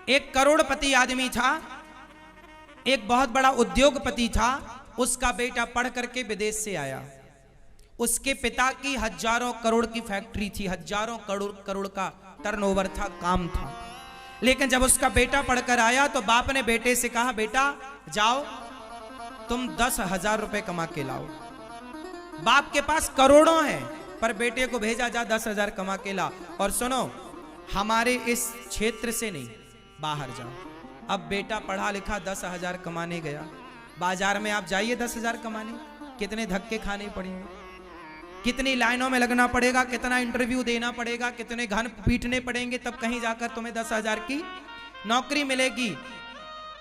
एक करोड़पति आदमी था, एक बहुत बड़ा उद्योगपति था। उसका बेटा पढ़ करके विदेश से आया। उसके पिता की हजारों करोड़ की फैक्ट्री थी, हजारों करोड़ का टर्नओवर था, काम था। लेकिन जब उसका बेटा पढ़कर आया तो बाप ने बेटे से कहा, बेटा जाओ तुम 10,000 रुपए कमा के लाओ। बाप के पास करोड़ों हैं, पर बेटे को भेजा, जा 10,000 कमा के ला। और सुनो, हमारे इस क्षेत्र से नहीं, बाहर जाओ। अब बेटा पढ़ा लिखा 10,000 कमाने गया। बाजार में आप जाइए 10,000 कमाने, कितने धक्के खाने पड़ेंगे, कितनी लाइनों में लगना पड़ेगा, कितना इंटरव्यू देना पड़ेगा, कितने घन पीटने पड़ेंगे, तब कहीं जाकर तुम्हें 10,000 की नौकरी मिलेगी।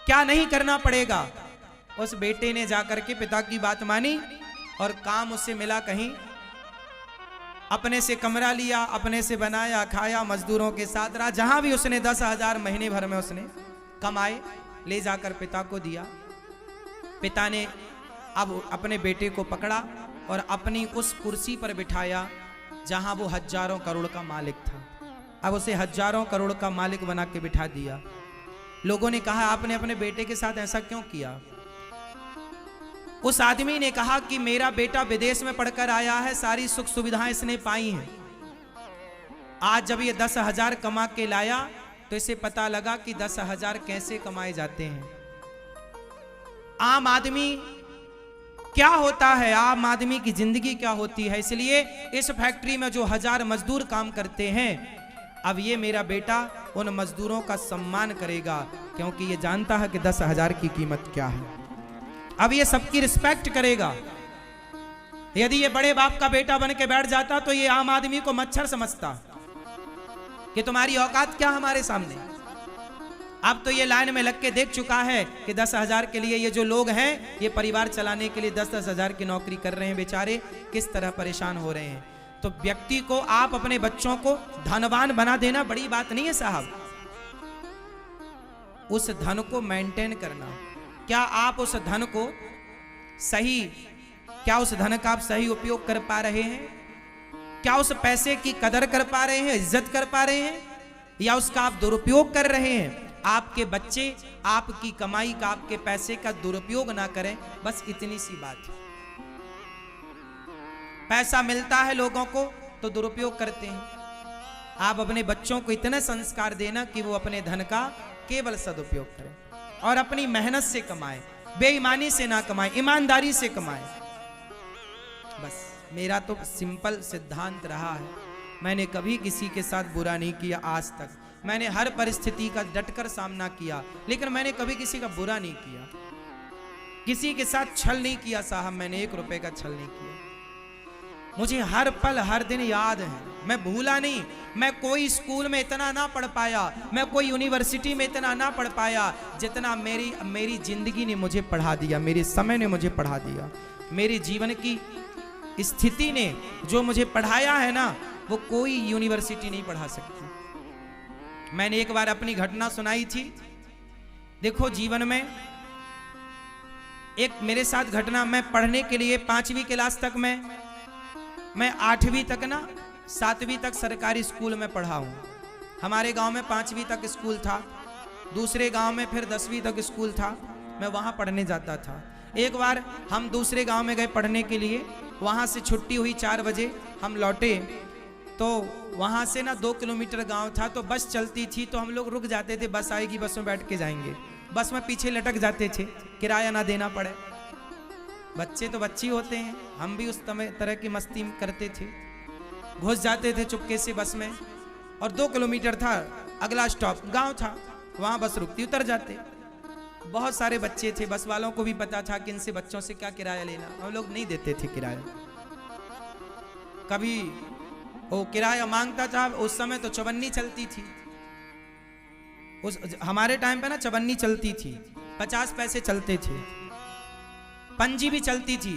क्या नहीं करना पड़ेगा। उस बेटे ने जाकर के पिता की बात मानी और काम उससे मिला कहीं, अपने से कमरा लिया, अपने से बनाया, खाया, मजदूरों के साथ रहा। जहां भी उसने 10,000 महीने भर में उसने कमाए, ले जाकर पिता को दिया। पिता ने अब अपने बेटे को पकड़ा और अपनी उस कुर्सी पर बिठाया जहां वो हजारों करोड़ का मालिक था। अब उसे हजारों करोड़ का मालिक बना के बिठा दिया। लोगों ने कहा, आपने अपने बेटे के साथ ऐसा क्यों किया। उस आदमी ने कहा कि मेरा बेटा विदेश में पढ़कर आया है, सारी सुख सुविधाएं इसने पाई हैं। आज जब ये 10,000 कमा के लाया तो इसे पता लगा कि 10,000 कैसे कमाए जाते हैं। आम आदमी क्या होता है, आम आदमी की जिंदगी क्या होती है। इसलिए इस फैक्ट्री में जो 1000 मजदूर काम करते हैं, अब ये मेरा बेटा उन मजदूरों का सम्मान करेगा, क्योंकि ये जानता है कि 10,000 की कीमत क्या है। अब ये सबकी रिस्पेक्ट करेगा। यदि ये बड़े बाप का बेटा बन के बैठ जाता तो ये आम आदमी को मच्छर समझता कि तुम्हारी औकात क्या हमारे सामने। अब तो ये लाइन में लग के देख चुका है कि 10,000 के लिए ये जो लोग हैं, ये परिवार चलाने के लिए 10,000 की नौकरी कर रहे हैं, बेचारे किस तरह परेशान हो रहे हैं। तो व्यक्ति को, आप अपने बच्चों को धनवान बना देना बड़ी बात नहीं है साहब। उस धन को मेंटेन करना, क्या आप उस धन को सही, क्या उस धन का आप सही उपयोग कर पा रहे हैं? क्या उस पैसे की कदर कर पा रहे हैं, इज्जत कर पा रहे हैं, या उसका आप दुरुपयोग कर रहे हैं? आपके बच्चे आपकी कमाई का, आपके पैसे का दुरुपयोग ना करें, बस इतनी सी बात है। पैसा मिलता है लोगों को तो दुरुपयोग करते हैं। आप अपने बच्चों को इतने संस्कार देना कि वो अपने धन का केवल सदुपयोग करें और अपनी मेहनत से कमाए, बेईमानी से ना कमाए, ईमानदारी से कमाए। बस मेरा तो सिंपल सिद्धांत रहा है, मैंने कभी किसी के साथ बुरा नहीं किया आज तक। मैंने हर परिस्थिति का डटकर सामना किया, लेकिन मैंने कभी किसी का बुरा नहीं किया, किसी के साथ छल नहीं किया साहब। मैंने 1 रुपए का छल नहीं किया। मुझे हर पल हर दिन याद है, मैं भूला नहीं। मैं कोई स्कूल में इतना ना पढ़ पाया, मैं कोई यूनिवर्सिटी में इतना ना पढ़ पाया जितना मेरी जिंदगी ने मुझे पढ़ा दिया, मेरे समय ने मुझे पढ़ा दिया। मेरे जीवन की स्थिति ने जो मुझे पढ़ाया है ना, वो कोई यूनिवर्सिटी नहीं पढ़ा सकती। मैंने एक बार अपनी घटना सुनाई थी। देखो, जीवन में एक मेरे साथ घटना, मैं पढ़ने के लिए 5वीं क्लास तक मैं 8वीं तक ना 7वीं तक सरकारी स्कूल में पढ़ा हूँ। हमारे गांव में 5वीं तक स्कूल था, दूसरे गांव में फिर 10वीं तक स्कूल था। मैं वहाँ पढ़ने जाता था। एक बार हम दूसरे गांव में गए पढ़ने के लिए, वहाँ से छुट्टी हुई 4 बजे, हम लौटे तो वहाँ से ना 2 किलोमीटर गांव था, तो बस चलती थी तो हम लोग रुक जाते थे, बस आएगी, बस में बैठ के जाएंगे। बस में पीछे लटक जाते थे, किराया ना देना पड़े। बच्चे तो बच्चे होते हैं, हम भी उस तरह की मस्ती करते थे। घुस जाते थे चुपके से बस में, और 2 किलोमीटर था, अगला स्टॉप गांव था, वहां बस रुकती, उतर जाते। बहुत सारे बच्चे थे, बस वालों को भी पता था कि इनसे बच्चों से क्या किराया लेना। हम लोग नहीं देते थे किराया। कभी वो किराया मांगता था, उस समय तो चवन्नी चलती थी। उस हमारे टाइम पे ना चवन्नी चलती थी, 50 पैसे चलते थे। पंजी भी चलती थी,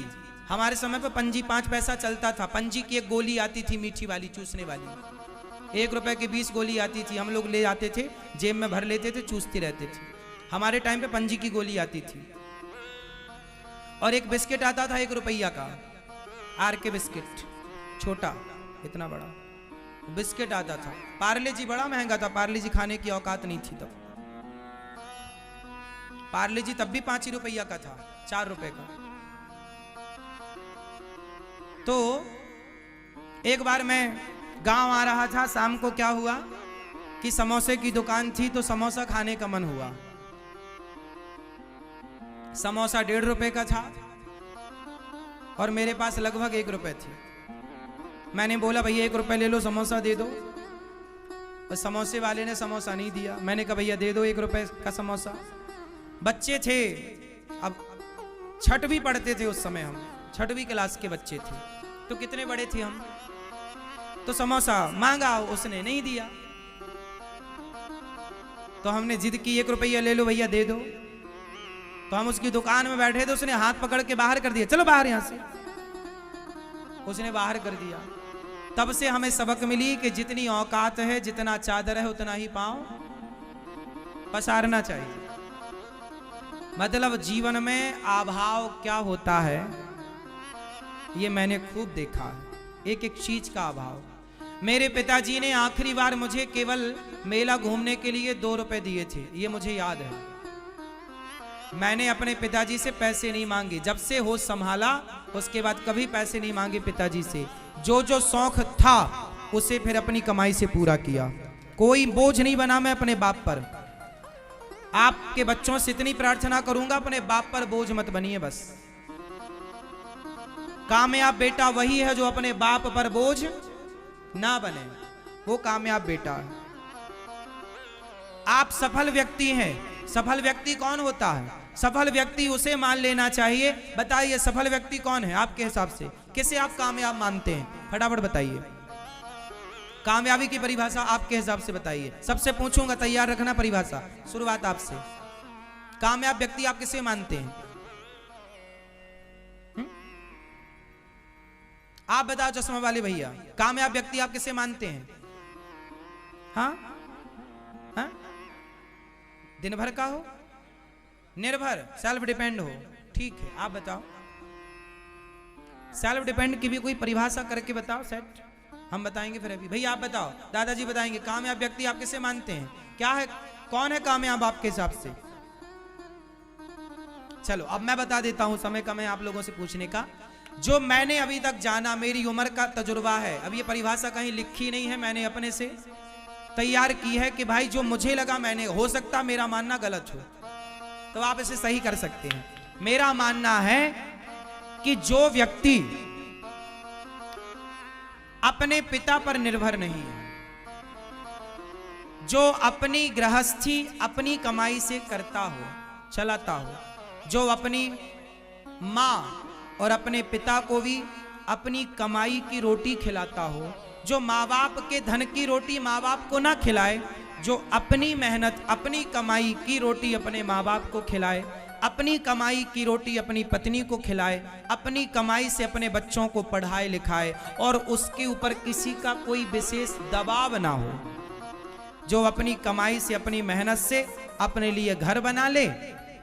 हमारे समय पे पंजी 5 पैसा चलता था। पंजी की एक गोली आती थी, मीठी वाली, चूसने वाली, 1 रुपए की 20 गोली आती थी। हम लोग ले आते थे, जेब में भर लेते थे, चूसते रहते थे। हमारे टाइम पे पंजी की गोली आती थी। और एक बिस्किट आता था 1 रुपया का, आर के बिस्किट, छोटा, इतना बड़ा बिस्किट आता था। पार्ले जी बड़ा महंगा था, पार्ले जी खाने की औकात नहीं थी तब। पार्ले जी तब भी 5 ही रुपया का था, 4 रुपए का। तो एक बार मैं गांव आ रहा था, शाम को क्या हुआ कि समोसे की दुकान थी, तो समोसा खाने का मन हुआ। समोसा 1.5 रुपए का था और मेरे पास लगभग 1 रुपए थे। मैंने बोला भैया 1 रुपए ले लो, समोसा दे दो। और समोसे वाले ने समोसा नहीं दिया। मैंने कहा भैया दे दो 1 रुपए का समोसा। बच्चे थे, अब 6वीं पढ़ते थे उस समय, हम 6वीं क्लास के बच्चे थे, तो कितने बड़े थे हम। तो समोसा मांगा, उसने नहीं दिया। तो हमने जिद की 1 रुपया ले लो भैया, दे दो। तो हम उसकी दुकान में बैठे थे, उसने हाथ पकड़ के बाहर कर दिया, चलो बाहर यहां से। उसने बाहर कर दिया। तब से हमें सबक मिली कि जितनी औकात है, जितना चादर है, उतना ही पांव पसारना चाहिए। मतलब जीवन में अभाव क्या होता है ये मैंने खूब देखा है, एक एक चीज का अभाव। मेरे पिताजी ने आखिरी बार मुझे केवल मेला घूमने के लिए 2 रुपए दिए थे, ये मुझे याद है। मैंने अपने पिताजी से पैसे नहीं मांगे, जब से होश संभाला उसके बाद कभी पैसे नहीं मांगे पिताजी से। जो जो शौक था उसे फिर अपनी कमाई से पूरा किया, कोई बोझ नहीं बना मैं अपने बाप पर। आपके बच्चों से इतनी प्रार्थना करूंगा, अपने बाप पर बोझ मत बनिए बस। कामयाब बेटा वही है जो अपने बाप पर बोझ ना बने, वो कामयाब बेटा है। आप सफल व्यक्ति हैं। सफल व्यक्ति कौन होता है? सफल व्यक्ति उसे मान लेना चाहिए। बताइए सफल व्यक्ति कौन है आपके हिसाब से? किसे आप कामयाब मानते हैं? फटाफट बताइए। कामयाबी की परिभाषा आपके हिसाब से बताइए। सबसे पूछूंगा, तैयार रखना परिभाषा। शुरुआत आपसे। कामयाब व्यक्ति आप किसे मानते हैं? आप बताओ चश्मा वाले भैया, कामयाब व्यक्ति आप किसे मानते हैं? हाँ हाँ, दिन भर का हो, निर्भर, सेल्फ डिपेंड हो। ठीक है, आप बताओ सेल्फ डिपेंड की भी कोई परिभाषा करके बताओ। सेट हम बताएंगे फिर। अभी भैया आप बताओ, दादाजी बताएंगे कामयाब व्यक्ति आप किसे मानते हैं? क्या है, कौन है कामयाब आपके हिसाब से? चलो अब मैं बता देता हूं, समय कम है आप लोगों से पूछने का। जो मैंने अभी तक जाना, मेरी उम्र का तजुर्बा है, अब ये परिभाषा कहीं लिखी नहीं है, मैंने अपने से तैयार की है कि भाई जो मुझे लगा, मैंने, हो सकता मेरा मानना गलत हो तो आप इसे सही कर सकते हैं। मेरा मानना है कि जो व्यक्ति अपने पिता पर निर्भर नहीं है, जो अपनी गृहस्थी अपनी कमाई से करता हो, चलाता हो, जो अपनी मां और अपने पिता को भी अपनी कमाई की रोटी खिलाता हो, जो माँ बाप के धन की रोटी माँ बाप को ना खिलाए, जो अपनी मेहनत अपनी कमाई की रोटी अपने माँ बाप को खिलाए, अपनी कमाई की रोटी अपनी पत्नी को खिलाए, अपनी कमाई से अपने बच्चों को पढ़ाए लिखाए और उसके ऊपर किसी का कोई विशेष दबाव ना हो, जो अपनी कमाई से अपनी मेहनत से अपने लिए घर बना ले,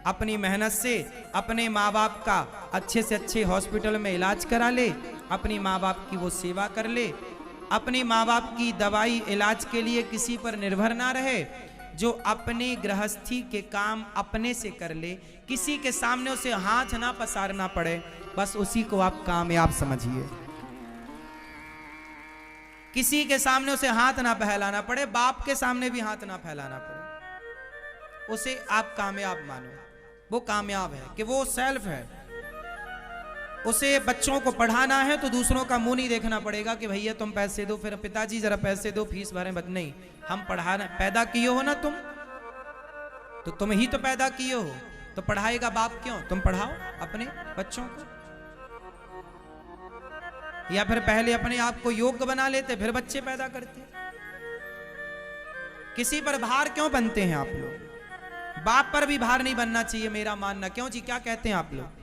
अपनी मेहनत से अपने माँ बाप का अच्छे से अच्छे हॉस्पिटल में इलाज करा ले, अपनी माँ बाप की वो सेवा कर ले, अपने माँ बाप की दवाई इलाज के लिए किसी पर निर्भर ना रहे, जो अपने गृहस्थी के काम अपने से कर ले, किसी के सामने उसे हाथ ना पसारना पड़े, बस उसी को आप कामयाब समझिए। किसी के सामने उसे हाथ ना फैलाना पड़े, बाप के सामने भी हाथ ना फैलाना पड़े, उसे आप कामयाब मानो। वो कामयाब है कि वो सेल्फ है। उसे बच्चों को पढ़ाना है तो दूसरों का मुंह नहीं देखना पड़ेगा कि भैया तुम पैसे दो, फिर पिताजी जरा पैसे दो, फीस भरें। बट नहीं, हम पढ़ाना, पैदा किए हो ना तुम, तो तुम ही तो पैदा किए हो, तो पढ़ाएगा बाप क्यों? तुम पढ़ाओ अपने बच्चों को, या फिर पहले अपने आप को योग्य बना लेते फिर बच्चे पैदा करते। किसी पर भार क्यों बनते हैं आप लोग? बाप पर भी भार नहीं बनना चाहिए मेरा मानना। क्यों जी, क्या कहते हैं आप लोग?